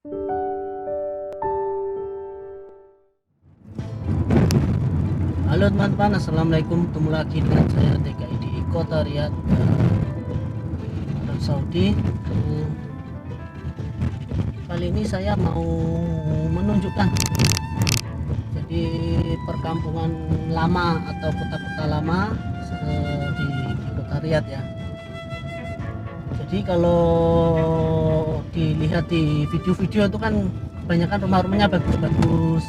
Halo teman-teman, assalamualaikum. Ketemu lagi dengan saya TKI di kota Riyadh, Arab Saudi. Kali ini saya mau menunjukkan jadi perkampungan lama atau kota-kota lama di kota Riyadh ya. Jadi kalau dilihat di video-video itu kan kebanyakan rumah-rumahnya bagus-bagus.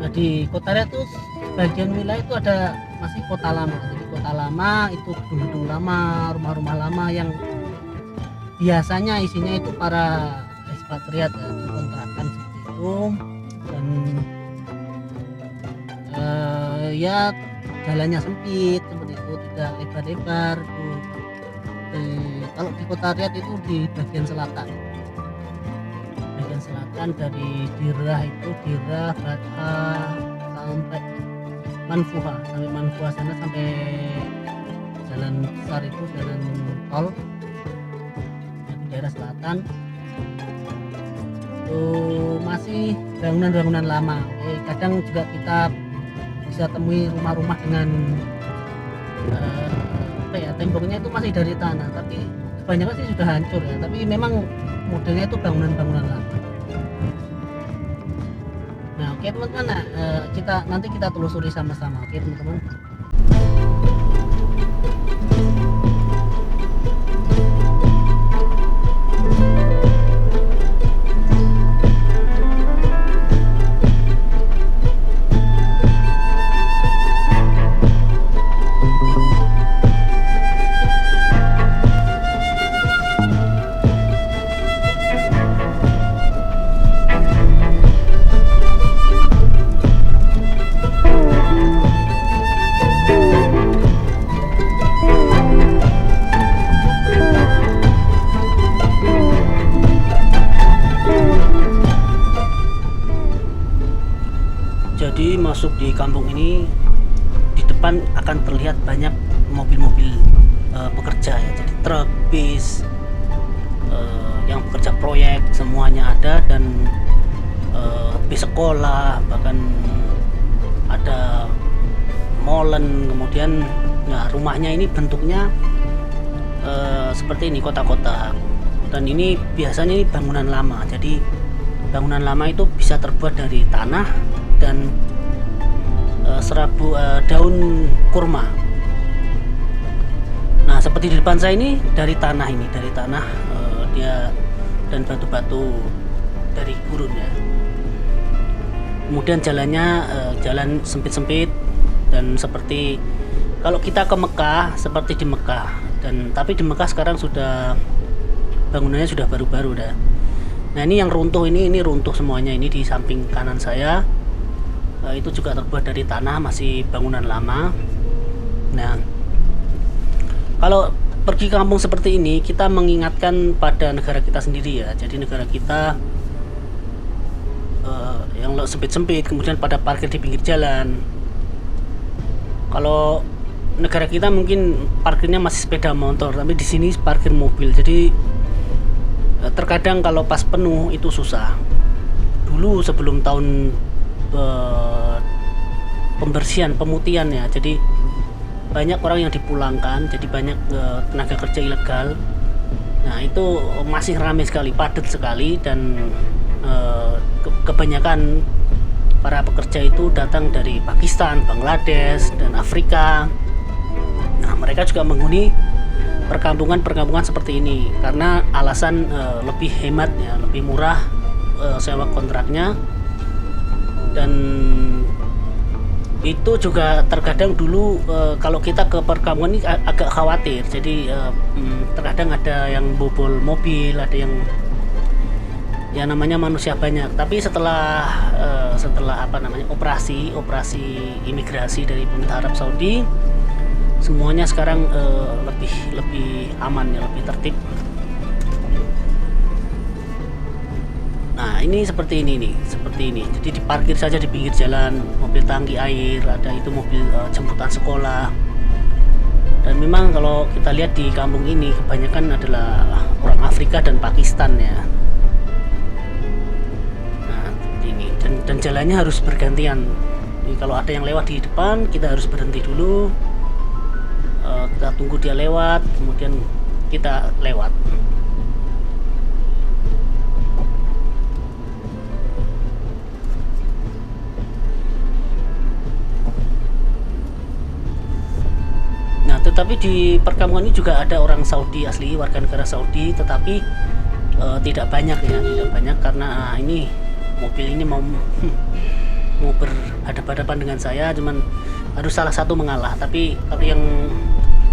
Nah, di kota Riyadh tuh bagian wilayah itu ada masih kota lama. Jadi kota lama itu gedung-gedung lama, rumah-rumah lama yang biasanya isinya itu para ekspatriat ya, kontrakan seperti itu. Dan ya jalannya sempit seperti itu, tidak lebar-lebar tuh. Kalau di kota Riyadh itu di bagian selatan dari Dirah itu Dirah, Batha sampai Manfuha sana, sampai jalan besar itu jalan tol di daerah selatan itu masih bangunan-bangunan lama. Kadang juga kita bisa temui rumah-rumah dengan temboknya itu masih dari tanah, tapi kebanyakan sih sudah hancur ya, tapi memang modelnya itu bangunan-bangunan lama. Nah, oke teman-teman, nanti kita telusuri sama-sama. Oke teman-teman. Jadi masuk di kampung ini, di depan akan terlihat banyak mobil-mobil pekerja ya, jadi truk, bis, yang bekerja proyek semuanya ada, dan bis sekolah, bahkan ada molen. Kemudian nah, rumahnya ini bentuknya seperti ini, kota-kota, dan ini biasanya ini bangunan lama. Jadi bangunan lama itu bisa terbuat dari tanah dan daun kurma. Nah, seperti di depan saya ini dari tanah, dia, dan batu-batu dari gurun ya. Kemudian jalannya jalan sempit-sempit, dan seperti kalau kita ke Mekah, seperti di Mekah. Tapi di Mekah sekarang sudah bangunannya sudah baru-baru dah. Nah, ini yang runtuh, ini runtuh semuanya. Ini di samping kanan saya itu juga terbuat dari tanah, masih bangunan lama. Nah, kalau pergi kampung seperti ini, kita mengingatkan pada negara kita sendiri ya. Jadi negara kita yang sempit-sempit, kemudian pada parkir di pinggir jalan. Kalau negara kita mungkin parkirnya masih sepeda motor, tapi di sini parkir mobil. Jadi terkadang kalau pas penuh itu susah. Dulu sebelum tahun pembersihan, pemutihan ya, jadi banyak orang yang dipulangkan, jadi banyak tenaga kerja ilegal. Nah, itu masih ramai sekali, padat sekali, dan kebanyakan para pekerja itu datang dari Pakistan, Bangladesh, dan Afrika. Nah, mereka juga menghuni perkampungan seperti ini karena alasan lebih hemat ya, lebih murah sewa kontraknya. Dan itu juga terkadang dulu kalau kita ke perkampungan ini agak khawatir. Jadi terkadang ada yang bobol mobil, ada yang ya namanya manusia banyak. Tapi setelah operasi imigrasi dari pemerintah Arab Saudi, semuanya sekarang lebih aman ya, lebih tertib. Nah, ini seperti ini nih, Jadi diparkir saja di pinggir jalan, mobil tangki air, ada itu mobil jemputan sekolah. Dan memang kalau kita lihat di kampung ini kebanyakan adalah orang Afrika dan Pakistan ya. dan jalannya harus bergantian. Jadi kalau ada yang lewat di depan, kita harus berhenti dulu, kita tunggu dia lewat, kemudian kita lewat. Nah, tetapi di perkampungan ini juga ada orang Saudi asli, warga negara Saudi, tetapi tidak banyak ya, tidak banyak karena ini mobil ini mau berhadapan-hadapan dengan saya, cuman harus salah satu mengalah. Tapi kalau yang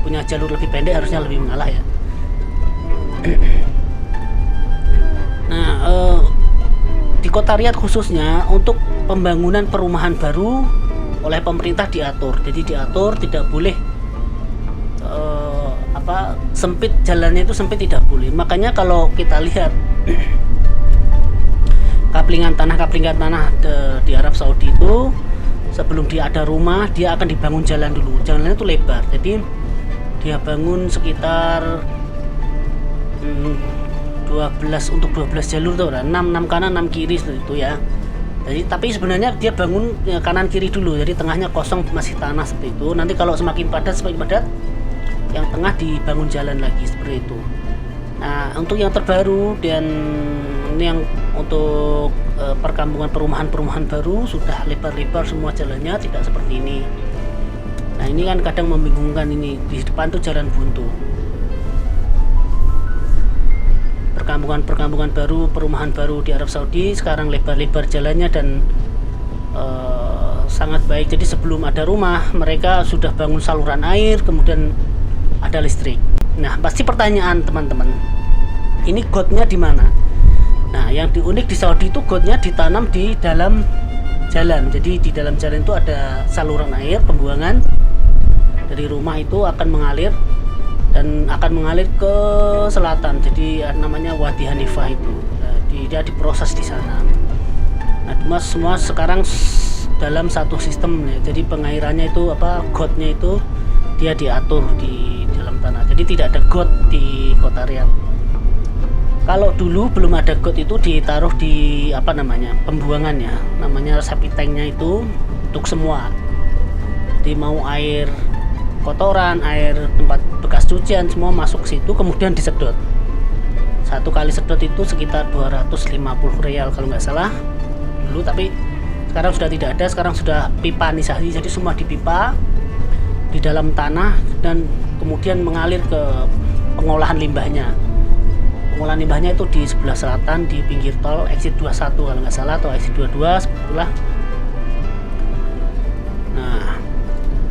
punya jalur lebih pendek harusnya lebih mengalah ya. Nah, di kota Riyadh khususnya untuk pembangunan perumahan baru oleh pemerintah diatur. Jadi diatur tidak boleh sempit, jalannya itu sempit, tidak boleh. Makanya kalau kita lihat kaplingan tanah di Arab Saudi itu, sebelum dia ada rumah dia akan dibangun jalan dulu. Jalannya itu lebar, jadi dia bangun sekitar 12 jalur tuh, 6 kanan 6 kiri seperti itu ya. Jadi tapi sebenarnya dia bangun kanan kiri dulu, jadi tengahnya kosong masih tanah seperti itu. Nanti kalau semakin padat yang tengah dibangun jalan lagi seperti itu. Nah, untuk yang terbaru dan ini yang untuk perkampungan perumahan baru sudah lebar-lebar semua jalannya, tidak seperti ini. Nah, ini kan kadang membingungkan, ini di depan tuh jalan buntu. Perkampungan baru, perumahan baru di Arab Saudi sekarang lebar-lebar jalannya dan sangat baik. Jadi sebelum ada rumah mereka sudah bangun saluran air, kemudian ada listrik. Nah, pasti pertanyaan teman-teman, ini gotnya di mana? Nah, yang unik di Saudi itu gotnya ditanam di dalam jalan. Jadi di dalam jalan itu ada saluran air pembuangan dari rumah itu akan mengalir dan akan mengalir ke selatan. Jadi namanya Wadi Hanifah itu. Nah, dia diproses di sana. Nah, semua sekarang dalam satu sistem ya. Jadi pengairannya itu gotnya itu dia diatur di dalam tanah. Jadi tidak ada got di kota Riyadh. Kalau dulu belum ada got itu ditaruh di pembuangannya, namanya septic tanknya itu untuk semua. Jadi mau air kotoran, air tempat bekas cucian semua masuk situ, kemudian disedot. Satu kali sedot itu sekitar 250 rial kalau nggak salah dulu, tapi sekarang sudah tidak ada. Sekarang sudah pipanisasi, jadi semua dipipa di dalam tanah dan kemudian mengalir ke pengolahan limbahnya. Pengolahan limbahnya itu di sebelah selatan di pinggir tol exit 21 kalau nggak salah, atau exit 22 sebetulnya. Nah,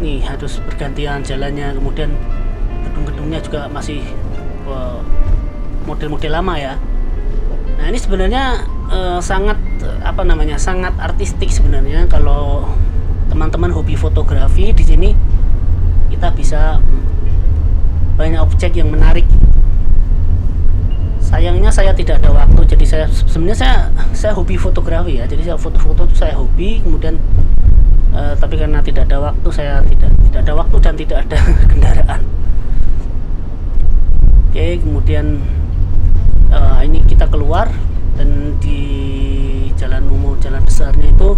ini harus bergantian jalannya, kemudian gedung-gedungnya juga masih model-model lama ya. Nah, ini sebenarnya sangat sangat artistik sebenarnya. Kalau teman-teman hobi fotografi, di sini kita bisa banyak objek yang menarik. Sayangnya saya tidak ada waktu, jadi saya hobi fotografi ya. Jadi saya foto-foto itu saya hobi, kemudian tapi karena tidak ada waktu, saya tidak ada waktu dan tidak ada kendaraan. Oke, kemudian ini kita keluar dan di jalan umum, jalan besarnya itu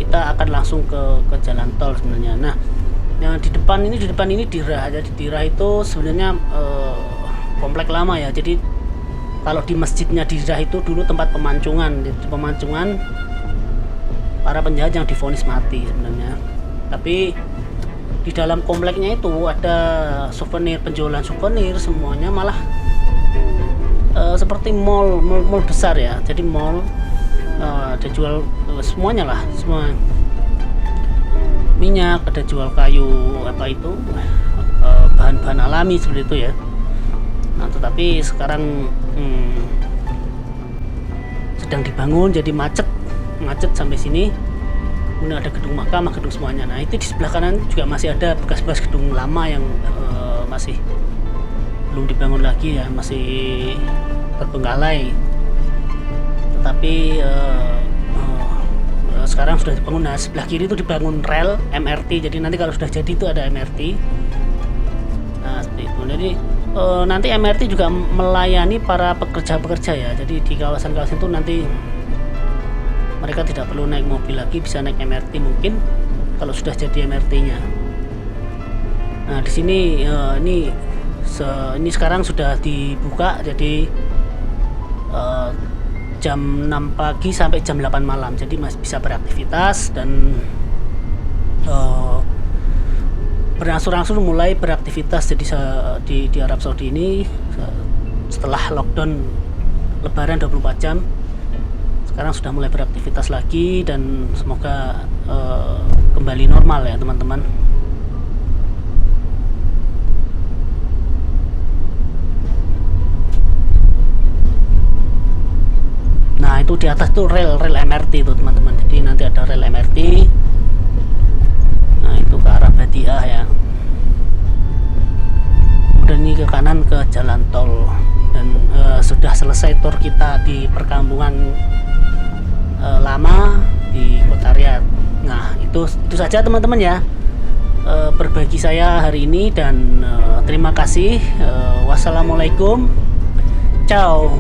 kita akan langsung ke jalan tol sebenarnya. Nah, yang di depan ini Dirah. Jadi Dirah itu sebenarnya komplek lama ya. Jadi kalau di masjidnya Dirah itu dulu tempat pemancingan para penjahat yang divonis mati sebenarnya. Tapi di dalam kompleknya itu ada souvenir, penjualan souvenir, semuanya malah seperti mall besar ya. Jadi mall ada jual semuanya lah, semua minyak, ada jual kayu bahan-bahan alami seperti itu ya. Nah, tetapi sekarang sedang dibangun, jadi macet sampai sini. Kemudian ada gedung mahkamah, gedung semuanya. Nah, itu di sebelah kanan juga masih ada bekas-bekas gedung lama yang masih belum dibangun lagi ya, masih terbengkalai. Tetapi sekarang sudah dibangun. Nah, sebelah kiri itu dibangun rel MRT. Jadi nanti kalau sudah jadi itu ada MRT. Nah, seperti itu. Jadi nanti MRT juga melayani para pekerja-pekerja ya. Jadi di kawasan-kawasan itu nanti mereka tidak perlu naik mobil lagi, bisa naik MRT mungkin kalau sudah jadi MRT-nya. Nah, di sini ini sekarang sudah dibuka, jadi jam 6 pagi sampai jam 8 malam, jadi masih bisa beraktivitas dan berangsur-angsur mulai beraktivitas. Jadi di Arab Saudi ini setelah lockdown Lebaran 24 jam, sekarang sudah mulai beraktivitas lagi dan semoga kembali normal ya teman-teman. Nah, itu di atas tuh rel MRT itu teman-teman, jadi nanti ada rel MRT. Nah, itu ke arah Badiah ya. Kemudian ini ke kanan ke jalan tol, dan sudah selesai tour kita di perkampungan lama di Kota Riyadh. Nah, itu saja teman-teman ya, berbagi saya hari ini, dan terima kasih. Wassalamualaikum, ciao.